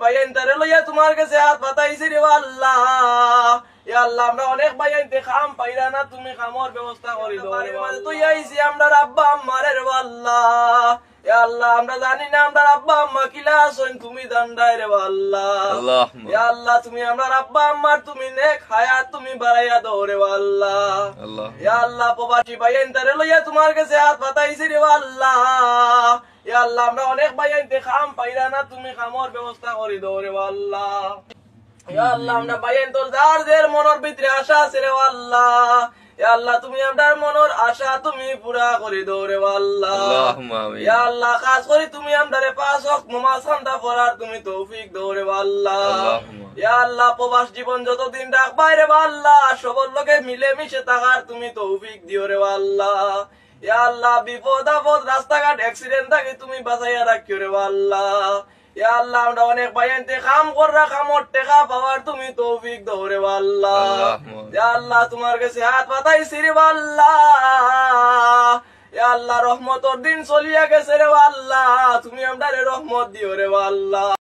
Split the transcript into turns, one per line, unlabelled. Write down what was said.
ভাই এন্টারে লইয়া তোমার কাছে হাত পাতাইছি রে আল্লাহ। ইয়া আল্লাহ আমরা অনেক ভাই এনতে খাম পাইরা না, তুমি খামর ব্যবস্থা করি দাও রে আল্লাহ। তুই আইছি আমরা আব্বা আম্মারে রে আল্লাহ। ইয়া আল্লাহ আমরা জানি না আমরা আব্বা আম্মা কিলা আছেন, তুমি জানদাই রে আল্লাহ। ইয়া আল্লাহ তুমি আমরা আব্বা আম্মার তুমি নেক হায়াত তুমি বাড়াইয়া দাও রে আল্লাহ। ইয়া আল্লাহ প্রবাসী ভাই এন্টারে লইয়া তোমার কাছে হাত পাতাইছি রে আল্লাহ। ইয়া আল্লাহ আমরা অনেক ভাই এনতে খাম পাইরা না, তুমি খামর ব্যবস্থা করি দাও রে আল্লাহ। ইয়া আল্লাহ আমরা ভাইয়েন তোর যার মনের ভিতরে আশা আছে রে আল্লাহ। ইয়া আল্লাহ তুমি আমরার মনের আশা তুমি পুরা করে দাও রে আল্লাহ। ইয়া আল্লাহ খাস করে তুমি আমরারে পাঁচ ওয়াক্ত নামাজ কান্দা পড়ার তুমি তৌফিক দাও রে আল্লাহ। ইয়া আল্লাহ প্রবাস জীবন যতদিন রাখবাই রে আল্লাহ, সবার লোকে মিলে মিশে থাকার তুমি তৌফিক দিও রে আল্লাহ। ইয়া আল্লাহ বিপদ আপদ রাস্তাঘাট অ্যাক্সিডেন্ট থাকে তুমি বাঁচাইয়া রাখিও রে আল্লাহ। ইয়া আল্লাহ আমরা অনেক ভাইয়েনতে কাম করা কামর টেকা পাওয়ার তুমি তৌফিক দাও রে আল্লাহ। ইয়া আল্লাহ তোমার কাছে হাত পাতাইছি রে আল্লাহ। ইয়া আল্লাহ রহমতের দিন চলিয়া গেছে রে আল্লাহ, তুমি আমরারে রহমত দিও রে আল্লাহ।